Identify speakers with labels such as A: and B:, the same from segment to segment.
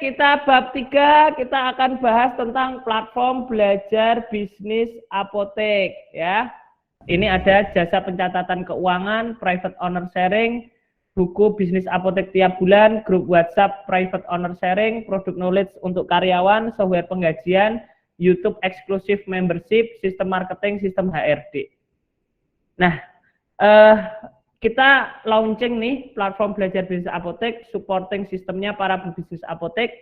A: kita bab 3, kita akan bahas tentang platform belajar bisnis apotek ya. Ini ada jasa pencatatan keuangan, private owner sharing, buku bisnis apotek tiap bulan, grup WhatsApp private owner sharing, produk knowledge untuk karyawan, software penggajian, YouTube eksklusif membership, sistem marketing, sistem HRD. Nah, kita launching nih platform belajar bisnis apotek, supporting sistemnya para pebisnis apotek.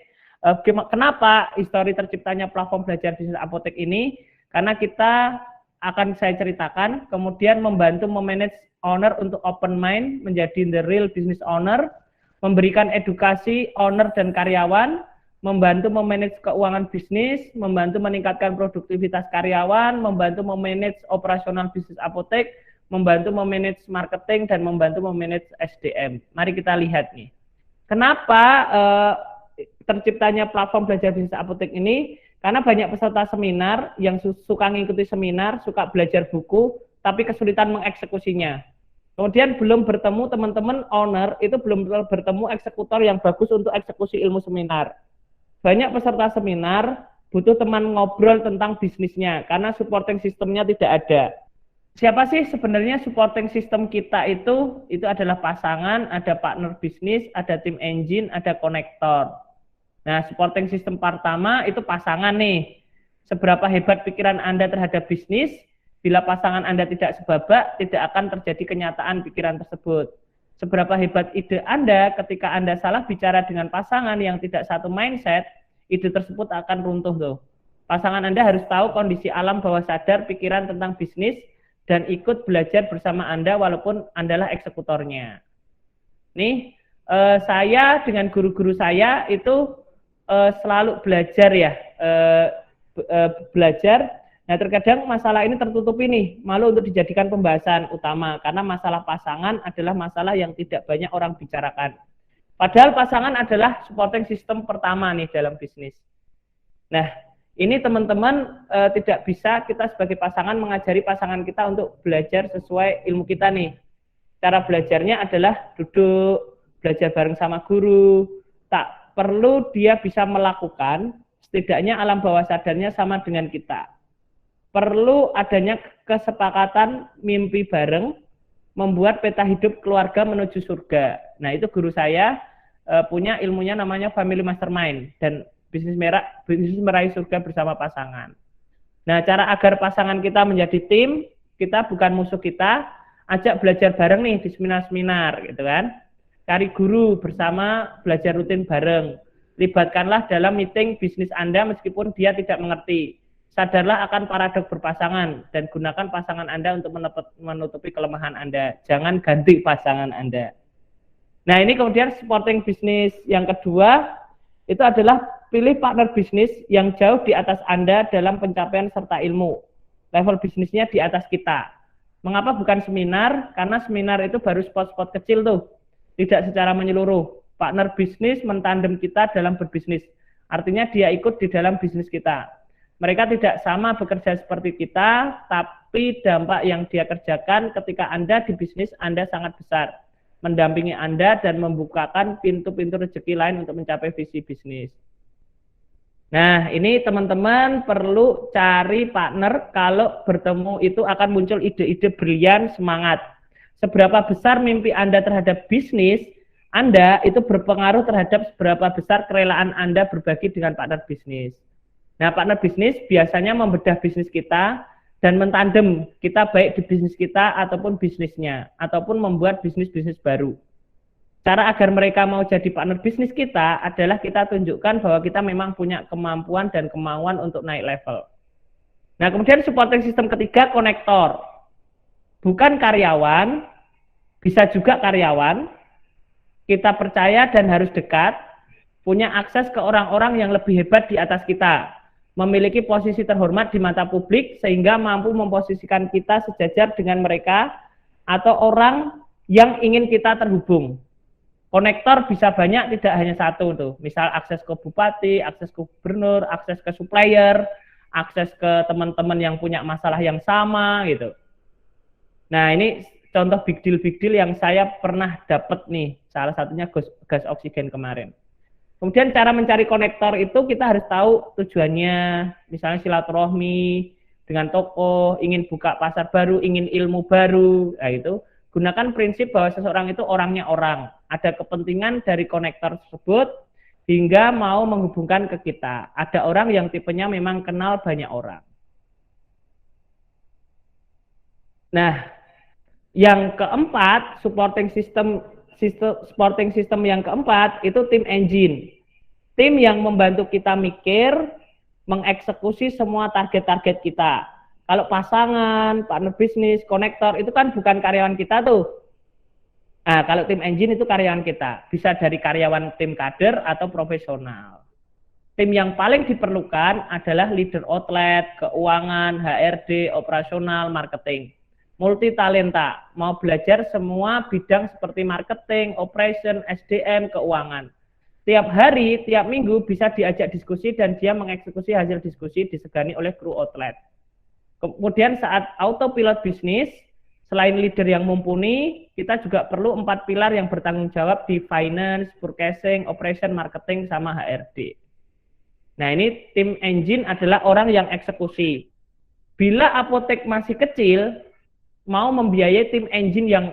A: Kenapa histori terciptanya platform belajar bisnis apotek ini? Karena kita akan saya ceritakan, kemudian membantu memanage owner untuk open mind, menjadi the real business owner, memberikan edukasi owner dan karyawan, membantu memanage keuangan bisnis, membantu meningkatkan produktivitas karyawan, membantu memanage operasional bisnis apotek, membantu memanage marketing, dan membantu memanage SDM. Mari kita lihat nih. Kenapa terciptanya platform belajar bisnis apotek ini? Karena banyak peserta seminar yang suka mengikuti seminar, suka belajar buku, tapi kesulitan mengeksekusinya. Kemudian belum bertemu teman-teman owner, itu belum bertemu eksekutor yang bagus untuk eksekusi ilmu seminar. Banyak peserta seminar butuh teman ngobrol tentang bisnisnya, karena supporting sistemnya tidak ada. Siapa sih sebenarnya supporting system kita itu? Itu adalah pasangan, ada partner bisnis, ada tim engine, ada konektor. Nah, supporting system pertama itu pasangan nih. Seberapa hebat pikiran Anda terhadap bisnis, bila pasangan Anda tidak sebabak, tidak akan terjadi kenyataan pikiran tersebut. Seberapa hebat ide Anda ketika Anda salah bicara dengan pasangan yang tidak satu mindset, ide tersebut akan runtuh tuh. Pasangan Anda harus tahu kondisi alam bawah sadar pikiran tentang bisnis, dan ikut belajar bersama Anda walaupun Andalah eksekutornya. Nih, saya dengan guru-guru saya itu selalu belajar ya, belajar. Nah, terkadang masalah ini tertutupi nih, malu untuk dijadikan pembahasan utama, karena masalah pasangan adalah masalah yang tidak banyak orang bicarakan. Padahal pasangan adalah supporting system pertama nih dalam bisnis. Nah, ini teman-teman tidak bisa kita sebagai pasangan mengajari pasangan kita untuk belajar sesuai ilmu kita nih. Cara belajarnya adalah duduk, belajar bareng sama guru. Tak perlu dia bisa melakukan, setidaknya alam bawah sadarnya sama dengan kita. Perlu adanya kesepakatan mimpi bareng, membuat peta hidup keluarga menuju surga. Nah, itu guru saya punya ilmunya namanya Family Mastermind, dan bisnis meraih surga bersama pasangan. Nah, cara agar pasangan kita menjadi tim, kita bukan musuh kita, ajak belajar bareng nih di seminar-seminar gitu kan. Cari guru bersama, belajar rutin bareng. Libatkanlah dalam meeting bisnis Anda meskipun dia tidak mengerti. Sadarlah akan paradok berpasangan dan gunakan pasangan Anda untuk menutupi kelemahan Anda. Jangan ganti pasangan Anda. Nah, ini kemudian supporting bisnis yang kedua, itu adalah pilih partner bisnis yang jauh di atas Anda dalam pencapaian serta ilmu. Level bisnisnya di atas kita. Mengapa bukan seminar? Karena seminar itu baru spot-spot kecil tuh. Tidak secara menyeluruh. Partner bisnis mentandem kita dalam berbisnis. Artinya dia ikut di dalam bisnis kita. Mereka tidak sama bekerja seperti kita, tapi dampak yang dia kerjakan ketika Anda di bisnis Anda sangat besar. Mendampingi Anda dan membukakan pintu-pintu rezeki lain untuk mencapai visi bisnis. Nah, ini teman-teman perlu cari partner. Kalau bertemu itu akan muncul ide-ide brilian, semangat. Seberapa besar mimpi Anda terhadap bisnis Anda, itu berpengaruh terhadap seberapa besar kerelaan Anda berbagi dengan partner bisnis. Nah, partner bisnis biasanya membedah bisnis kita dan mentandem kita baik di bisnis kita ataupun bisnisnya, ataupun membuat bisnis-bisnis baru. Cara agar mereka mau jadi partner bisnis kita adalah kita tunjukkan bahwa kita memang punya kemampuan dan kemauan untuk naik level. Nah, kemudian supporting system ketiga, konektor. Bukan karyawan, bisa juga karyawan. Kita percaya dan harus dekat, punya akses ke orang-orang yang lebih hebat di atas kita, memiliki posisi terhormat di mata publik sehingga mampu memposisikan kita sejajar dengan mereka atau orang yang ingin kita terhubung. Konektor bisa banyak, tidak hanya satu tuh. Misal akses ke bupati, akses ke gubernur, akses ke supplier, akses ke teman-teman yang punya masalah yang sama gitu. Nah, ini contoh big deal yang saya pernah dapat nih, salah satunya gas oksigen kemarin. Kemudian cara mencari konektor itu kita harus tahu tujuannya, misalnya silaturahmi dengan tokoh, ingin buka pasar baru, ingin ilmu baru, nah itu gunakan prinsip bahwa seseorang itu orangnya orang, ada kepentingan dari konektor tersebut hingga mau menghubungkan ke kita. Ada orang yang tipenya memang kenal banyak orang. Nah, yang keempat, supporting system yang keempat itu tim engine. Tim yang membantu kita mikir, mengeksekusi semua target-target kita. Kalau pasangan, partner bisnis, konektor itu kan bukan karyawan kita tuh. Nah, kalau tim engine itu karyawan kita. Bisa dari karyawan tim kader atau profesional. Tim yang paling diperlukan adalah leader outlet, keuangan, HRD, operasional, marketing. Multi talenta, mau belajar semua bidang seperti marketing, operation, SDM, keuangan. Tiap hari, tiap minggu bisa diajak diskusi dan dia mengeksekusi hasil diskusi disegani oleh kru outlet. Kemudian saat autopilot bisnis, selain leader yang mumpuni, kita juga perlu 4 pilar yang bertanggung jawab di finance, purchasing, operation, marketing, sama HRD. Nah, ini tim engine adalah orang yang eksekusi. Bila apotek masih kecil, mau membiayai tim engine yang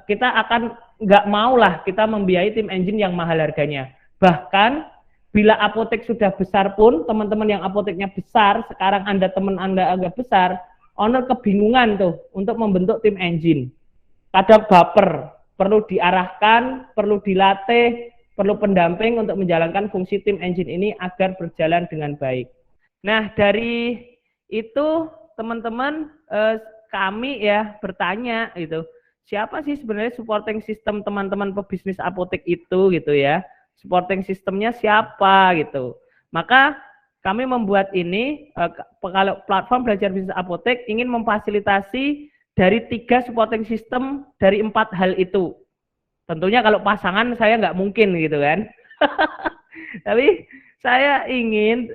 A: kita akan nggak mau lah kita membiayai tim engine yang mahal harganya. Bahkan bila apotek sudah besar pun, teman-teman yang apoteknya besar, sekarang teman Anda agak besar, owner kebingungan tuh untuk membentuk tim engine. Kadang baper, perlu diarahkan, perlu dilatih, perlu pendamping untuk menjalankan fungsi tim engine ini agar berjalan dengan baik. Nah, dari itu teman-teman kami ya bertanya gitu, siapa sih sebenarnya supporting system teman-teman pebisnis apotek itu gitu ya, supporting systemnya siapa gitu. Maka kami membuat ini, kalau platform belajar bisnis apotek ingin memfasilitasi dari 3 supporting system dari 4 hal itu. Tentunya kalau pasangan saya nggak mungkin gitu kan. Tapi saya ingin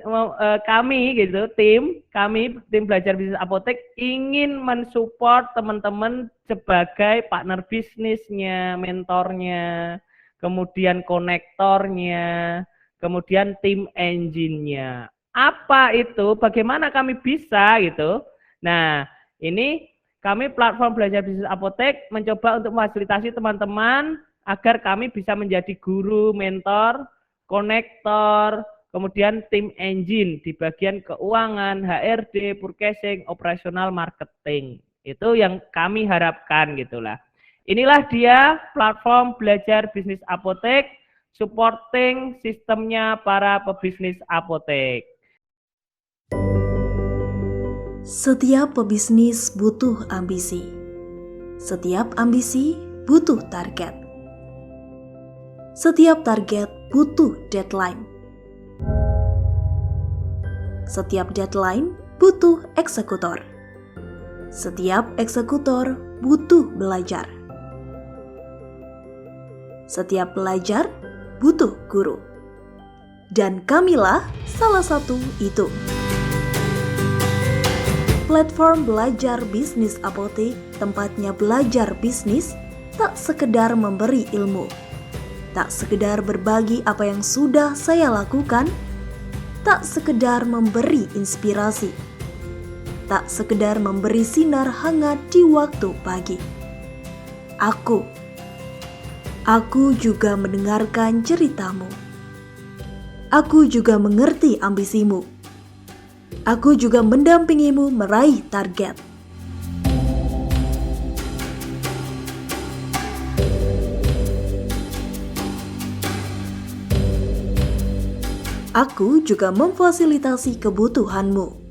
A: kami gitu, tim belajar bisnis apotek ingin mensupport teman-teman sebagai partner bisnisnya, mentornya, kemudian konektornya, kemudian tim engine-nya. Apa itu? Bagaimana kami bisa gitu? Nah, ini kami platform belajar bisnis apotek mencoba untuk memfasilitasi teman-teman agar kami bisa menjadi guru, mentor, konektor, kemudian tim engine di bagian keuangan, HRD, purchasing, operasional, marketing. Itu yang kami harapkan gitulah. Inilah dia platform belajar bisnis apotek, supporting sistemnya para pebisnis apotek.
B: Setiap pebisnis butuh ambisi. Setiap ambisi butuh target. Setiap target butuh deadline. Setiap deadline butuh eksekutor. Setiap eksekutor butuh belajar. Setiap belajar butuh guru. Dan kamilah salah satu itu. Platform belajar bisnis apotek, tempatnya belajar bisnis, tak sekedar memberi ilmu, tak sekedar berbagi apa yang sudah saya lakukan, tak sekedar memberi inspirasi, tak sekedar memberi sinar hangat di waktu pagi. Aku juga mendengarkan ceritamu. Aku juga mengerti ambisimu. Aku juga mendampingimu meraih target. Aku juga memfasilitasi kebutuhanmu.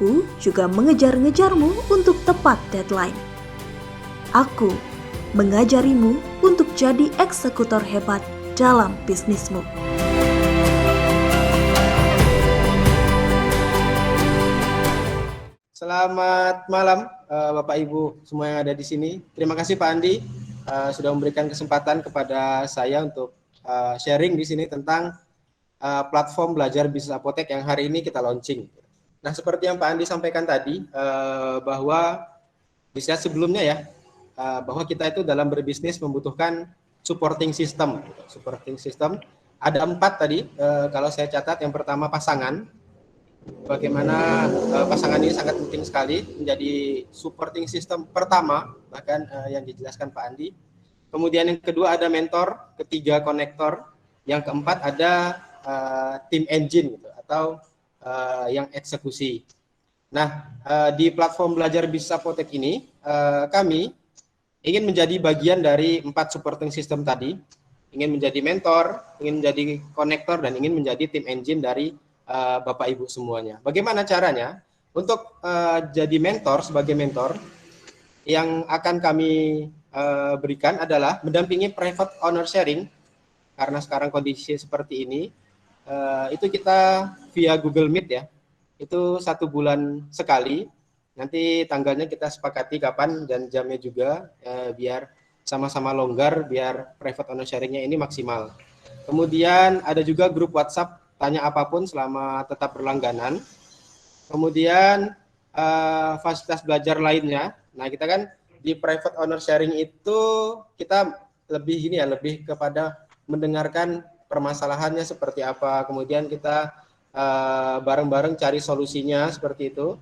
B: Aku juga mengejar-ngejarmu untuk tepat deadline. Aku mengajarimu untuk jadi eksekutor hebat dalam bisnismu.
C: Selamat malam Bapak Ibu semua yang ada di sini. Terima kasih Pak Andi sudah memberikan kesempatan kepada saya untuk sharing di sini tentang platform belajar bisnis apotek yang hari ini kita launching. Nah, seperti yang Pak Andi sampaikan tadi bahwa di slide sebelumnya ya, bahwa kita itu dalam berbisnis membutuhkan supporting system. Supporting system ada 4 tadi kalau saya catat. Yang pertama pasangan. Bagaimana pasangan ini sangat penting sekali menjadi supporting system pertama, bahkan yang dijelaskan Pak Andi. Kemudian yang kedua ada mentor, ketiga konektor, yang keempat ada team engine gitu, atau yang eksekusi. Nah, di platform belajar bisnis apotek ini kami ingin menjadi bagian dari 4 supporting system tadi, ingin menjadi mentor, ingin menjadi konektor, dan ingin menjadi team engine dari Bapak Ibu semuanya. Bagaimana caranya? Untuk jadi mentor, sebagai mentor, yang akan kami berikan adalah mendampingi private owner sharing, karena sekarang kondisi seperti ini, itu kita via Google Meet ya, itu 1 bulan sekali, nanti tanggalnya kita sepakati kapan dan jamnya juga, biar sama-sama longgar, biar private owner sharingnya ini maksimal. Kemudian ada juga grup WhatsApp, tanya apapun selama tetap berlangganan. Kemudian fasilitas belajar lainnya. Nah, kita kan di private owner sharing itu kita lebih kepada mendengarkan permasalahannya seperti apa. Kemudian kita bareng-bareng cari solusinya seperti itu.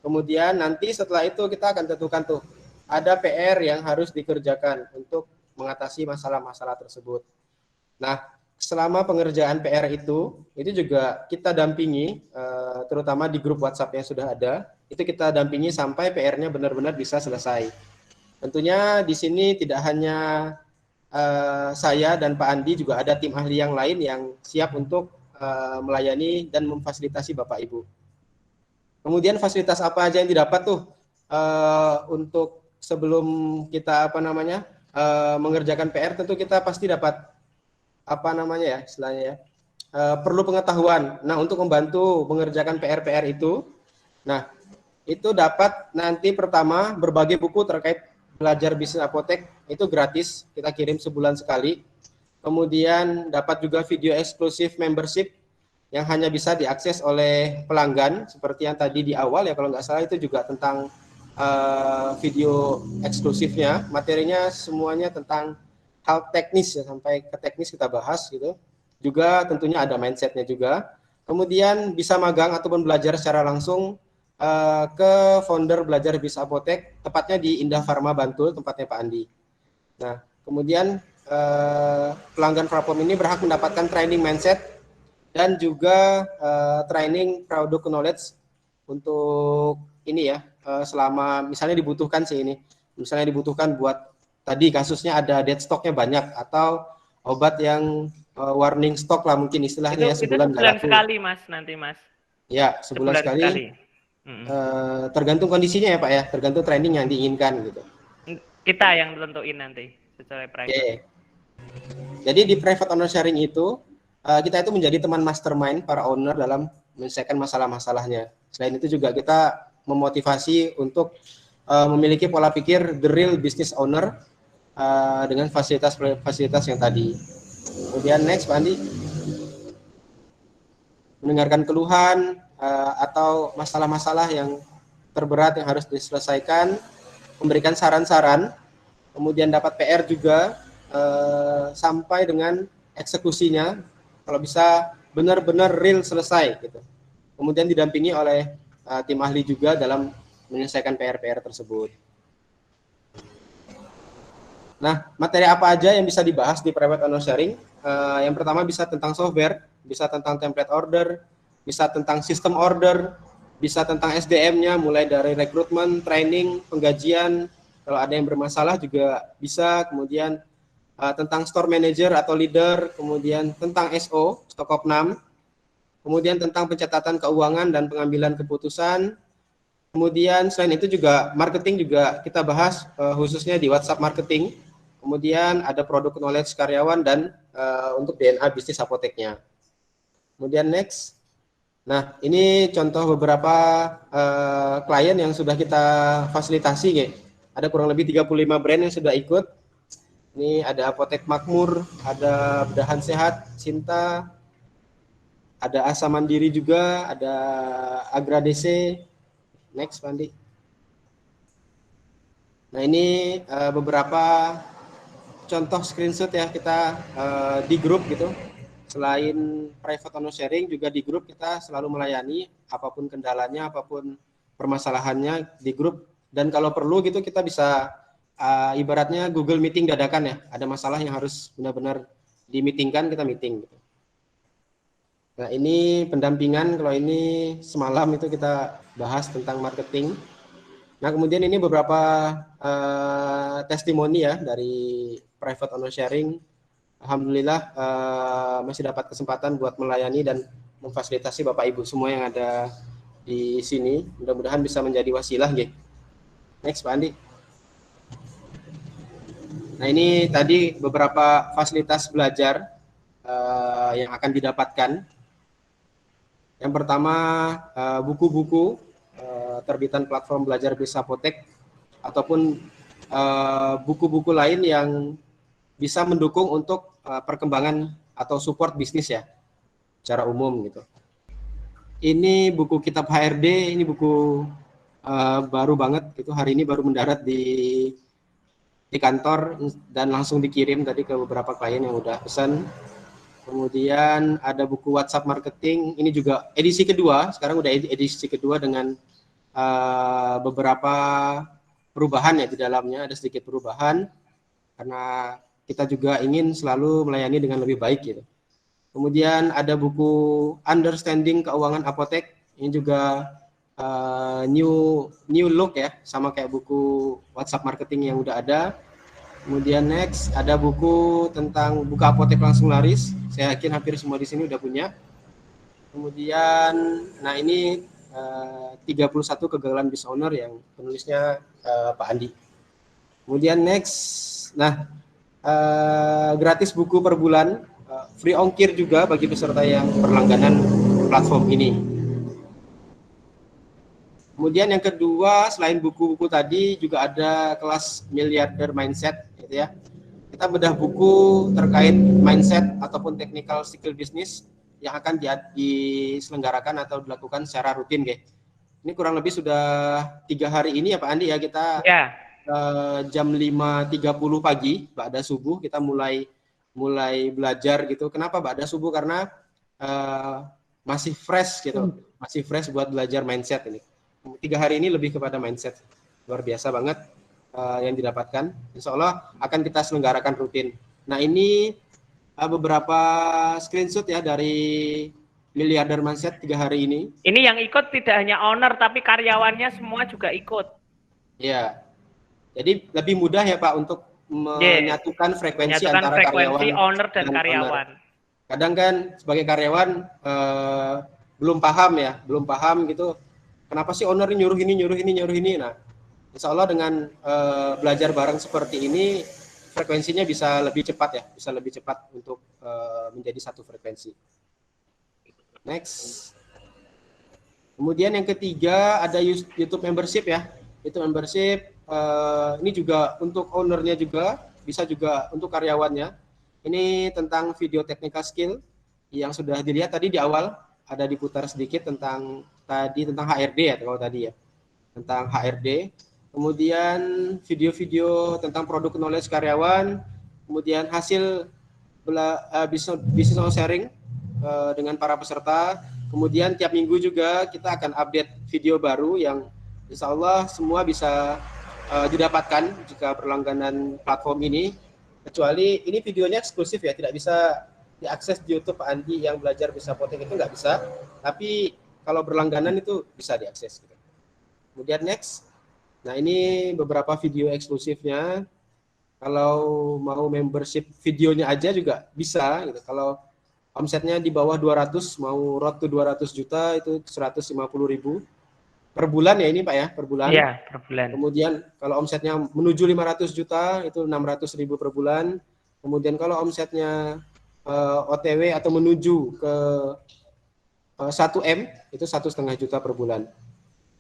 C: Kemudian nanti setelah itu kita akan tentukan tuh ada PR yang harus dikerjakan untuk mengatasi masalah-masalah tersebut. Nah, selama pengerjaan PR itu juga kita dampingi, terutama di grup WhatsApp yang sudah ada, itu kita dampingi sampai PR-nya benar-benar bisa selesai. Tentunya di sini tidak hanya saya dan Pak Andi, juga ada tim ahli yang lain yang siap untuk melayani dan memfasilitasi Bapak Ibu. Kemudian fasilitas apa aja yang didapat tuh untuk sebelum kita mengerjakan PR, tentu kita pasti dapat istilahnya perlu pengetahuan. Nah, untuk membantu mengerjakan PR itu, nah itu dapat nanti pertama berbagai buku terkait belajar bisnis apotek, itu gratis, kita kirim sebulan sekali. Kemudian dapat juga video eksklusif membership yang hanya bisa diakses oleh pelanggan, seperti yang tadi di awal ya, kalau nggak salah itu juga tentang video eksklusifnya. Materinya semuanya tentang hal teknis ya, sampai ke teknis kita bahas gitu. Juga tentunya ada mindsetnya juga. Kemudian bisa magang ataupun belajar secara langsung ke founder belajar bisnis apotek, tepatnya di Indah Pharma Bantul, tempatnya Pak Andi. Nah, kemudian pelanggan platform ini berhak mendapatkan training mindset dan juga training product knowledge untuk ini ya, selama misalnya dibutuhkan misalnya dibutuhkan buat tadi kasusnya ada dead stocknya banyak, atau obat yang warning stock lah mungkin istilahnya,
A: itu
C: sebulan
A: sekali Mas, nanti Mas.
C: Ya, sebulan sekali. Tergantung kondisinya ya Pak ya, tergantung training yang diinginkan gitu.
A: Kita yang tentuin nanti secara private. Okay.
C: Jadi di private owner sharing itu kita itu menjadi teman mastermind para owner dalam menyelesaikan masalah-masalahnya. Selain itu juga kita memotivasi untuk memiliki pola pikir the real business owner dengan fasilitas yang tadi. Kemudian next Pak Andi, mendengarkan keluhan atau masalah-masalah yang terberat yang harus diselesaikan, memberikan saran-saran, kemudian dapat PR juga sampai dengan eksekusinya, kalau bisa benar-benar real selesai gitu. Kemudian didampingi oleh tim ahli juga dalam menyelesaikan PR-PR tersebut. Nah, materi apa aja yang bisa dibahas di private owner sharing? Yang pertama bisa tentang software, bisa tentang template order, bisa tentang sistem order, bisa tentang SDM-nya, mulai dari rekrutmen, training, penggajian, kalau ada yang bermasalah juga bisa, kemudian tentang store manager atau leader, kemudian tentang SO, stock of name, kemudian tentang pencatatan keuangan dan pengambilan keputusan, Kemudian selain itu juga marketing juga kita bahas khususnya di WhatsApp marketing. Kemudian ada produk knowledge karyawan dan untuk DNA bisnis apoteknya. Kemudian next. Nah, ini contoh beberapa klien yang sudah kita fasilitasi, Ge. Ada kurang lebih 35 brand yang sudah ikut. Ini ada Apotek Makmur, ada Bedahan Sehat, Sinta, ada Asa Mandiri juga, ada Agra DC. Next, Pandi. Nah, ini beberapa contoh screenshot ya kita di grup gitu. Selain private owner sharing, juga di grup kita selalu melayani apapun kendalanya, apapun permasalahannya di grup. Dan kalau perlu gitu kita bisa ibaratnya Google Meeting dadakan ya. Ada masalah yang harus benar-benar di-meetingkan, kita meeting gitu. Nah, ini pendampingan, kalau ini semalam itu kita bahas tentang marketing. Nah, kemudian ini beberapa testimoni ya dari private owner sharing. Alhamdulillah masih dapat kesempatan buat melayani dan memfasilitasi Bapak Ibu semua yang ada di sini. Mudah-mudahan bisa menjadi wasilah, gitu. Next, Pak Andi. Nah, ini tadi beberapa fasilitas belajar yang akan didapatkan. Yang pertama, buku-buku terbitan platform belajar bisnis apotek ataupun buku-buku lain yang bisa mendukung untuk perkembangan atau support bisnis ya secara umum gitu. Ini buku kitab HRD, ini buku baru banget gitu, hari ini baru mendarat di kantor dan langsung dikirim tadi ke beberapa klien yang udah pesan. Kemudian ada buku WhatsApp marketing, ini juga edisi kedua, sekarang udah edisi kedua dengan beberapa perubahan ya di dalamnya, ada sedikit perubahan karena kita juga ingin selalu melayani dengan lebih baik gitu. Kemudian ada buku Understanding Keuangan Apotek, ini juga new look ya, sama kayak buku WhatsApp marketing yang udah ada. Kemudian next ada buku tentang buka apotek langsung laris. Saya yakin hampir semua di sini udah punya. Kemudian, nah ini 31 kegagalan business owner yang penulisnya Pak Andi. Kemudian next, nah gratis buku per bulan, free ongkir juga bagi peserta yang berlangganan platform ini. Kemudian yang kedua, selain buku-buku tadi juga ada kelas miliarder mindset gitu ya. Kita bedah buku terkait mindset ataupun technical skill business yang akan diselenggarakan atau dilakukan secara rutin, guys. Ini kurang lebih sudah 3 hari ini ya Pak Andi ya, kita jam 5.30 pagi ba'da subuh kita mulai belajar gitu. Kenapa ba'da subuh? Karena masih fresh gitu, masih fresh buat belajar mindset ini. 3 hari ini lebih kepada mindset, luar biasa banget yang didapatkan. Insya Allah akan kita selenggarakan rutin. Nah, ini beberapa screenshot ya dari miliarder mindset 3 hari ini.
A: Ini yang ikut tidak hanya owner tapi karyawannya semua juga ikut.
C: Ya, jadi lebih mudah ya Pak untuk menyatukan frekuensi antara karyawan,
A: owner dan karyawan.
C: Kadang kan sebagai karyawan belum paham gitu. Kenapa sih owner nyuruh ini? Nah, insya Allah dengan belajar bareng seperti ini, frekuensinya bisa lebih cepat untuk menjadi satu frekuensi. Next. Kemudian yang ketiga ada YouTube membership ya. YouTube membership ini juga untuk ownernya juga, bisa juga untuk karyawannya. Ini tentang video technical skill yang sudah dilihat tadi di awal, ada diputar sedikit tentang HRD ya kalau tadi ya, tentang HRD. Kemudian video-video tentang produk knowledge karyawan, kemudian hasil business sharing dengan para peserta. Kemudian tiap minggu juga kita akan update video baru yang insya Allah semua bisa didapatkan jika berlangganan platform ini. Kecuali ini videonya eksklusif ya, tidak bisa diakses di YouTube Pak Andi yang belajar bisa apotek itu nggak bisa. Tapi kalau berlangganan itu bisa diakses. Kemudian next. Nah, ini beberapa video eksklusifnya. Kalau mau membership videonya aja juga bisa gitu. Kalau omsetnya di bawah 200, mau road to 200 juta itu 150.000. per bulan ya ini Pak ya, per bulan.
A: Iya, per bulan.
C: Kemudian kalau omsetnya menuju 500 juta itu 600.000 per bulan. Kemudian kalau omsetnya OTW atau menuju ke 1 M itu 1,5 juta per bulan.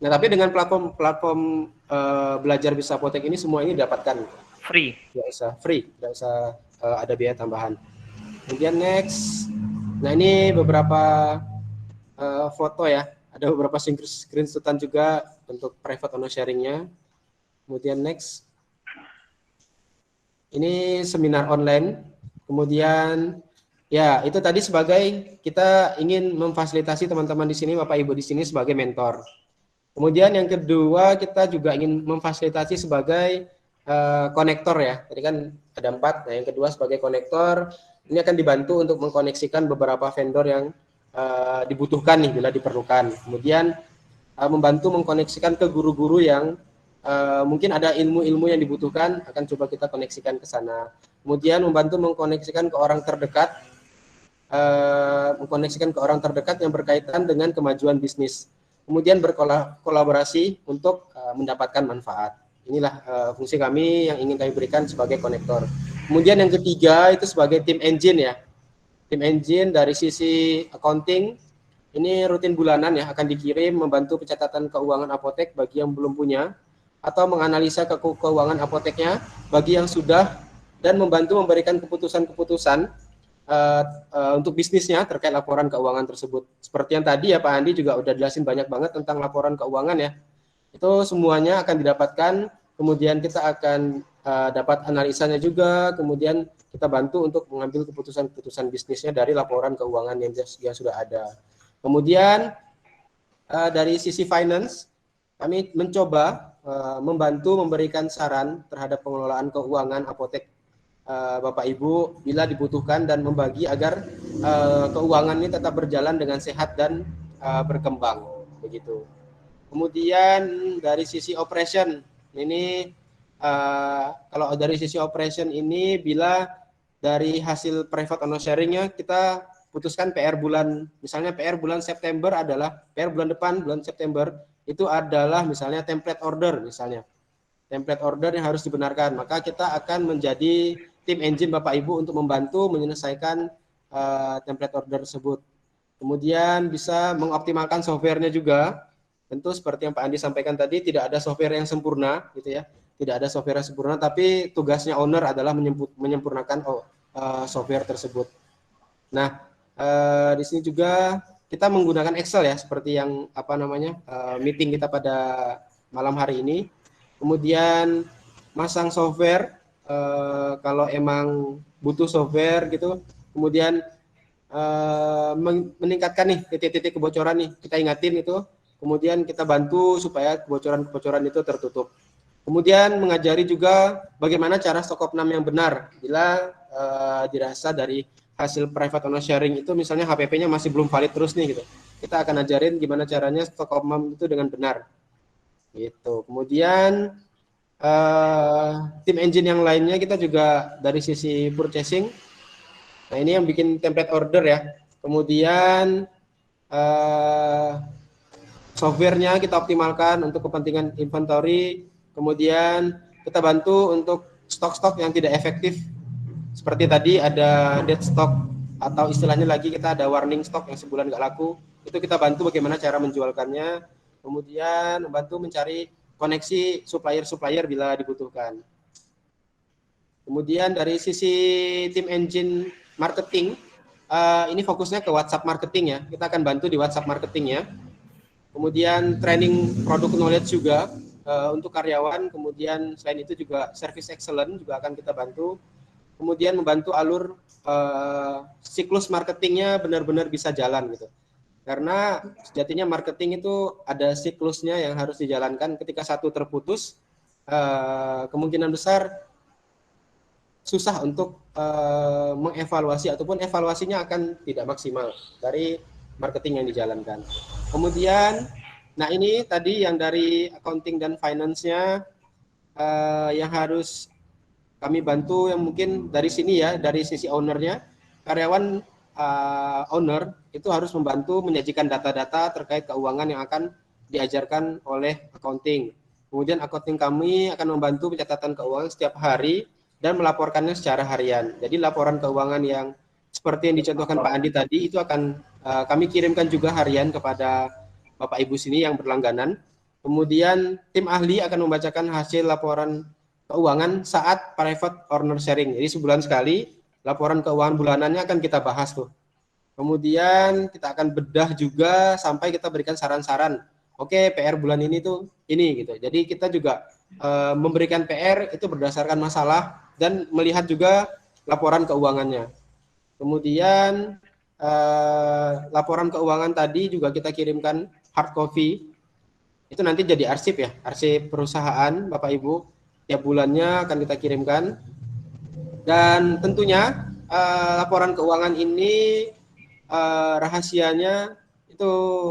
C: Nah, tapi dengan platform belajar bisnis apotek ini semua ini dapatkan
A: Free.
C: Tidak usah free, tidak usah ada biaya tambahan. Kemudian next, nah ini beberapa foto ya, ada beberapa screenshotan juga untuk private owner sharingnya. Kemudian next, ini seminar online. Kemudian ya itu tadi sebagai kita ingin memfasilitasi teman-teman di sini, Bapak Ibu di sini sebagai mentor. Kemudian yang kedua kita juga ingin memfasilitasi sebagai konektor ya. Tadi kan ada 4. Nah yang kedua sebagai konektor ini akan dibantu untuk mengkoneksikan beberapa vendor yang dibutuhkan nih bila diperlukan. Kemudian membantu mengkoneksikan ke guru-guru yang mungkin ada ilmu-ilmu yang dibutuhkan, akan coba kita koneksikan ke sana. Kemudian membantu mengkoneksikan ke orang terdekat, yang berkaitan dengan kemajuan bisnis. Kemudian berkolaborasi untuk mendapatkan manfaat. Inilah fungsi kami yang ingin kami berikan sebagai konektor. Kemudian yang ketiga itu sebagai tim engine ya. Tim engine dari sisi accounting, ini rutin bulanan ya, akan dikirim membantu pencatatan keuangan apotek bagi yang belum punya, atau menganalisa keuangan apoteknya bagi yang sudah, dan membantu memberikan keputusan-keputusan untuk bisnisnya terkait laporan keuangan tersebut. Seperti yang tadi ya Pak Andi juga udah jelasin banyak banget tentang laporan keuangan ya. Itu semuanya akan didapatkan, kemudian kita akan dapat analisanya juga, kemudian kita bantu untuk mengambil keputusan-keputusan bisnisnya dari laporan keuangan yang sudah ada. Kemudian dari sisi finance, kami mencoba membantu memberikan saran terhadap pengelolaan keuangan apotek Bapak Ibu bila dibutuhkan, dan membagi agar keuangan ini tetap berjalan dengan sehat dan berkembang begitu. Kemudian dari sisi operation ini kalau dari sisi operation ini bila dari hasil private owner sharingnya kita putuskan PR bulan, misalnya PR bulan September adalah PR bulan depan bulan September itu adalah misalnya template order, misalnya template order yang harus dibenarkan, maka kita akan menjadi tim engine Bapak Ibu untuk membantu menyelesaikan template order tersebut. Kemudian bisa mengoptimalkan softwarenya juga. Tentu seperti yang Pak Andi sampaikan tadi, tidak ada software yang sempurna gitu ya. Tidak ada software yang sempurna, tapi tugasnya owner adalah menyempurnakan software tersebut. Nah, di sini juga kita menggunakan Excel ya, seperti yang meeting kita pada malam hari ini. Kemudian masang software kalau emang butuh software gitu. Kemudian meningkatkan nih titik-titik kebocoran nih, kita ingatin itu. Kemudian kita bantu supaya kebocoran-kebocoran itu tertutup. Kemudian mengajari juga bagaimana cara stock opnam yang benar bila dirasa dari hasil private owner sharing itu misalnya HPP-nya masih belum valid terus nih gitu. Kita akan ajarin gimana caranya stock opnam itu dengan benar. Gitu. Kemudian tim engine yang lainnya kita juga dari sisi purchasing. Nah, ini yang bikin template order ya. Kemudian softwarenya kita optimalkan untuk kepentingan inventory, kemudian kita bantu untuk stok-stok yang tidak efektif. Seperti tadi ada dead stock, atau istilahnya lagi kita ada warning stock yang sebulan nggak laku, itu kita bantu bagaimana cara menjualkannya, kemudian membantu mencari koneksi supplier-supplier bila dibutuhkan. Kemudian dari sisi tim engine marketing, ini fokusnya ke WhatsApp marketing ya, kita akan bantu di WhatsApp marketing ya. Kemudian training product knowledge juga untuk karyawan, kemudian selain itu juga service excellent juga akan kita bantu. Kemudian membantu alur siklus marketingnya benar-benar bisa jalan gitu. Karena sejatinya marketing itu ada siklusnya yang harus dijalankan. Ketika satu terputus, kemungkinan besar susah untuk mengevaluasi, ataupun evaluasinya akan tidak maksimal dari marketing yang dijalankan. Kemudian, nah ini tadi yang dari accounting dan finance-nya yang harus kami bantu, yang mungkin dari sini ya, dari sisi ownernya, karyawan owner itu harus membantu menyajikan data-data terkait keuangan yang akan diajarkan oleh accounting. Kemudian accounting kami akan membantu pencatatan keuangan setiap hari dan melaporkannya secara harian. Jadi laporan keuangan yang seperti yang dicontohkan Pak Andi tadi itu akan kami kirimkan juga harian kepada Bapak Ibu sini yang berlangganan. Kemudian tim ahli akan membacakan hasil laporan keuangan saat private owner sharing. Jadi sebulan sekali laporan keuangan bulanannya akan kita bahas tuh. Kemudian kita akan bedah juga sampai kita berikan saran-saran. Oke, PR bulan ini tuh ini gitu. Jadi kita juga memberikan PR itu berdasarkan masalah dan melihat juga laporan keuangannya. Kemudian laporan keuangan tadi juga kita kirimkan hard copy. Itu nanti jadi arsip ya, arsip perusahaan Bapak Ibu. Tiap bulannya akan kita kirimkan. Dan tentunya laporan keuangan ini rahasianya itu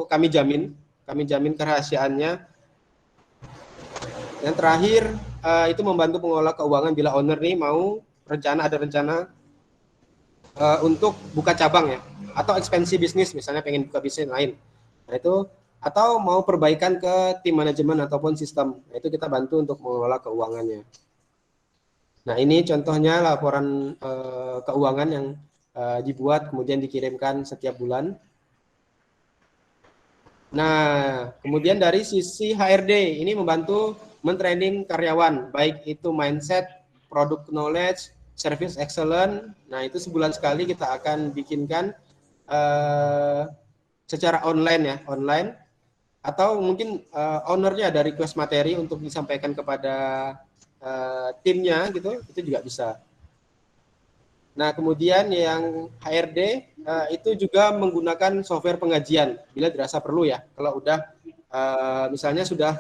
C: kami jamin kerahasiaannya. Yang terakhir itu membantu pengelola keuangan bila owner nih mau ada rencana untuk buka cabang ya, atau ekspansi bisnis, misalnya pengen buka bisnis lain. Nah itu, atau mau perbaikan ke tim manajemen ataupun sistem. Nah, itu kita bantu untuk mengelola keuangannya. Nah ini contohnya laporan keuangan yang dibuat kemudian dikirimkan setiap bulan. Nah, kemudian dari sisi HRD ini membantu mentraining karyawan, baik itu mindset, product knowledge, service excellence. Nah, itu sebulan sekali kita akan bikinkan secara online ya, online. Atau mungkin ownernya ada request materi untuk disampaikan kepada timnya gitu, itu juga bisa. Nah, kemudian yang HRD itu juga menggunakan software pengajian bila dirasa perlu ya. Kalau udah misalnya sudah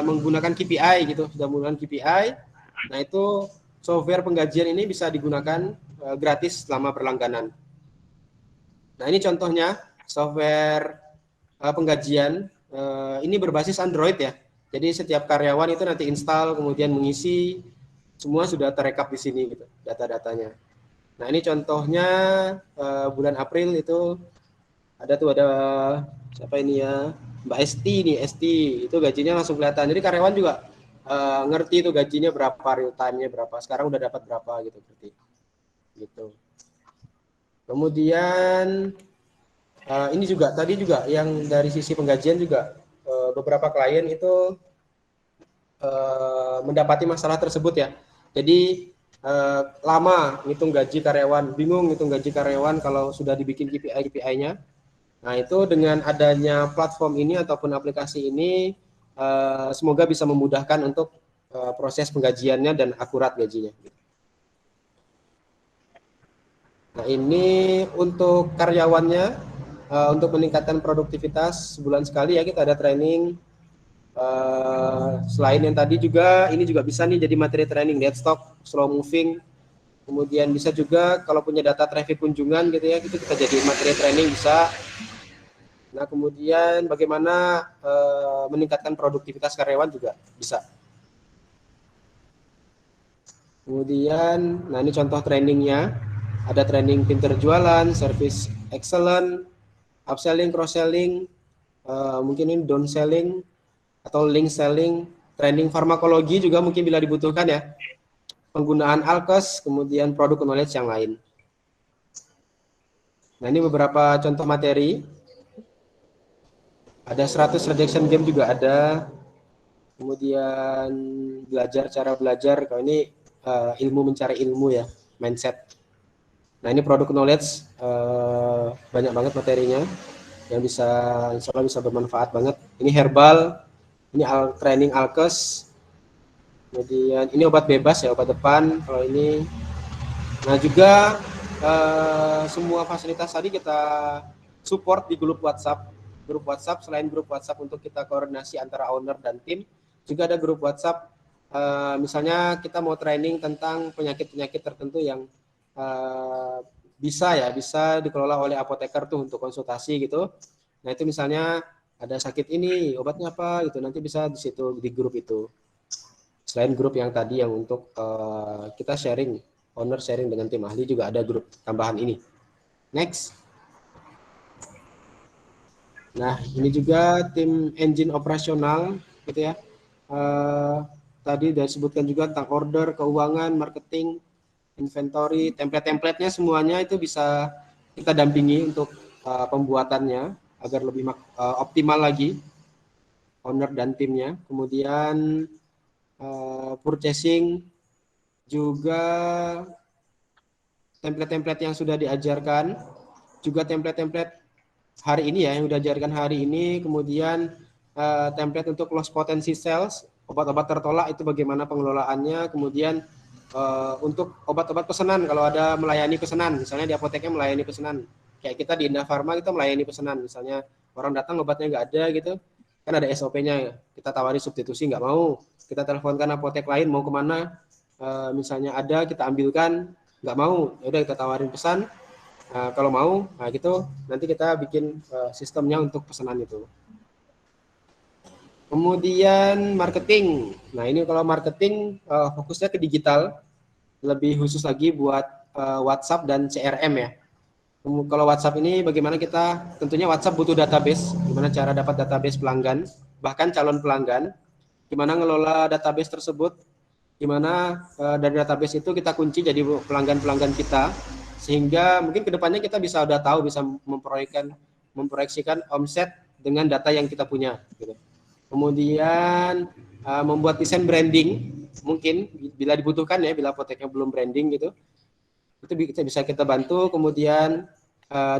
C: menggunakan KPI gitu, sudah menggunakan KPI, nah itu software penggajian ini bisa digunakan gratis selama berlangganan. Nah, ini contohnya software penggajian ini berbasis Android ya. Jadi setiap karyawan itu nanti install kemudian mengisi, semua sudah terekap di sini gitu data-datanya. Nah ini contohnya bulan April itu ada siapa ini ya, Mbak Esti nih, itu gajinya langsung kelihatan. Jadi karyawan juga ngerti itu gajinya berapa, real time-nya berapa, sekarang udah dapat berapa gitu, gitu. Kemudian ini juga tadi juga yang dari sisi penggajian juga beberapa klien itu mendapati masalah tersebut ya. Jadi lama ngitung gaji karyawan, bingung ngitung gaji karyawan kalau sudah dibikin KPI-nya. Nah itu dengan adanya platform ini ataupun aplikasi ini semoga bisa memudahkan untuk proses penggajiannya dan akurat gajinya. Nah ini untuk karyawannya, untuk meningkatkan produktivitas sebulan sekali ya kita ada training. Selain yang tadi juga, ini juga bisa nih jadi materi training, dead stock, slow moving. Kemudian bisa juga kalau punya data traffic kunjungan gitu ya, itu kita jadi materi training bisa. Nah kemudian bagaimana meningkatkan produktivitas karyawan juga bisa. Kemudian, nah ini contoh trainingnya. Ada training pinter jualan, service excellent, upselling, cross-selling, mungkin ini down selling, atau link selling, training farmakologi juga mungkin bila dibutuhkan ya. Penggunaan Alkes, kemudian produk knowledge yang lain. Nah ini beberapa contoh materi. Ada 100 rejection game juga ada. Kemudian cara belajar, kalau ini ilmu mencari ilmu ya, mindset. Nah ini produk knowledge, banyak banget materinya yang bisa, insya Allah bisa bermanfaat banget. Ini herbal, ini training Alkes, kemudian ini obat bebas ya, obat depan kalau ini. Nah juga semua fasilitas tadi kita support di grup WhatsApp. Grup WhatsApp, selain grup WhatsApp untuk kita koordinasi antara owner dan tim, juga ada grup WhatsApp misalnya kita mau training tentang penyakit-penyakit tertentu yang bisa dikelola oleh apoteker tuh untuk konsultasi gitu. Nah itu misalnya ada sakit ini, obatnya apa gitu, nanti bisa di situ di grup itu. Selain grup yang tadi yang untuk kita sharing, owner sharing dengan tim ahli, juga ada grup tambahan ini. Next. Nah, ini juga tim engine operasional gitu ya. Tadi sudah disebutkan juga tentang order, keuangan, marketing, inventory, template-templatenya semuanya itu bisa kita dampingi untuk pembuatannya agar lebih optimal lagi owner dan timnya. Kemudian purchasing juga template-template yang sudah diajarkan, juga template-template hari ini ya yang sudah diajarkan hari ini, kemudian template untuk loss potensi sales, obat-obat tertolak itu bagaimana pengelolaannya, kemudian untuk obat-obat pesanan kalau ada melayani pesanan, misalnya di apoteknya melayani pesanan, kayak kita di Indah Pharma kita melayani pesanan, misalnya orang datang obatnya nggak ada gitu, kan ada SOP-nya, kita tawari substitusi nggak mau, kita teleponkan apotek lain mau kemana, misalnya ada kita ambilkan, nggak mau, ya udah kita tawarin pesan. Kalau mau, nah gitu nanti kita bikin sistemnya untuk pesanan itu. Kemudian marketing. Nah ini kalau marketing fokusnya ke digital, lebih khusus lagi buat WhatsApp dan CRM ya. Kalau WhatsApp ini bagaimana kita, tentunya WhatsApp butuh database, gimana cara dapat database pelanggan, bahkan calon pelanggan, gimana ngelola database tersebut, gimana dari database itu kita kunci jadi pelanggan-pelanggan kita, sehingga mungkin kedepannya kita bisa udah tahu, bisa memproyeksikan omset dengan data yang kita punya gitu. Kemudian membuat desain branding, mungkin bila dibutuhkan ya, bila apoteknya belum branding gitu, itu bisa kita bantu. Kemudian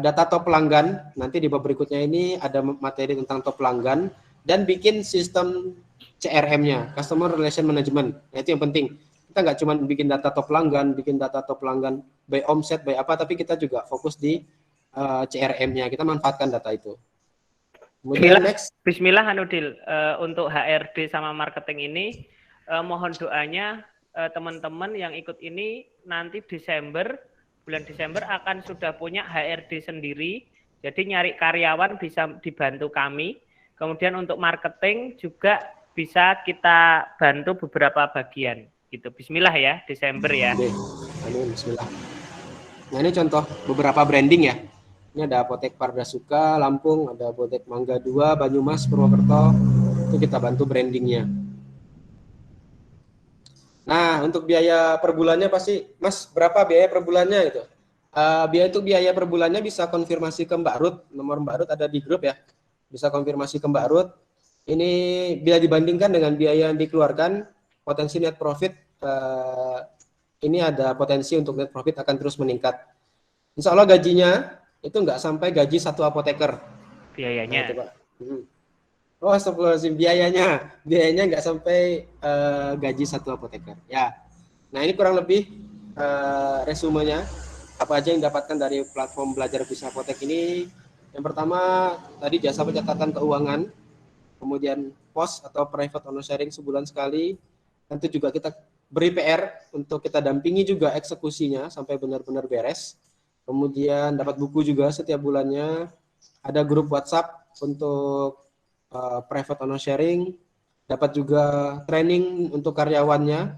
C: data top pelanggan, nanti di bab berikutnya ini ada materi tentang top pelanggan, dan bikin sistem CRM-nya, Customer Relation Management. Nah, itu yang penting. Kita nggak cuma bikin data top pelanggan by omset, by apa, tapi kita juga fokus di CRM-nya. Kita manfaatkan data itu. Kemudian
A: Bismillah Hanudil, untuk HRD sama marketing ini mohon doanya teman-teman yang ikut ini nanti bulan Desember akan sudah punya HRD sendiri. Jadi nyari karyawan bisa dibantu kami. Kemudian untuk marketing juga bisa kita bantu beberapa bagian. Gitu. Bismillah ya, Desember ya.
C: Amin, bismillah. Nah ini contoh beberapa branding ya. Ini ada Apotek Pardasuka, Lampung, ada Apotek Mangga 2, Banyumas, Purwokerto. Itu kita bantu brandingnya. Nah untuk biaya per bulannya pasti, Mas berapa biaya per bulannya gitu? Biaya per bulannya bisa konfirmasi ke Mbak Ruth. Nomor Mbak Ruth ada di grup ya. Bisa konfirmasi ke Mbak Ruth. Ini bila dibandingkan dengan biaya yang dikeluarkan, potensi net profit ini ada potensi untuk net profit akan terus meningkat. Insya Allah gajinya itu nggak sampai gaji satu apoteker.
A: Biayanya.
C: Nah, oh, astagfirullahaladzim, biayanya nggak sampai gaji satu apoteker. Ya. Nah ini kurang lebih resumenya apa aja yang didapatkan dari platform belajar bisnis apotek ini. Yang pertama tadi jasa pencatatan keuangan, kemudian pos atau private owner sharing sebulan sekali. Nanti juga kita beri PR untuk kita dampingi juga eksekusinya sampai benar-benar beres. Kemudian dapat buku juga setiap bulannya. Ada grup WhatsApp untuk private owner sharing. Dapat juga training untuk karyawannya,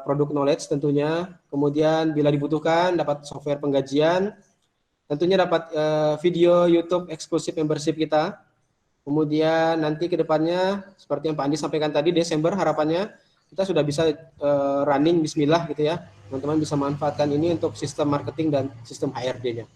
C: produk knowledge tentunya. Kemudian bila dibutuhkan dapat software penggajian. Tentunya dapat video YouTube eksklusif membership kita. Kemudian nanti ke depannya seperti yang Pak Andi sampaikan tadi, Desember harapannya kita sudah bisa running bismillah gitu ya. Teman-teman bisa manfaatkan ini untuk sistem marketing dan sistem HRD-nya.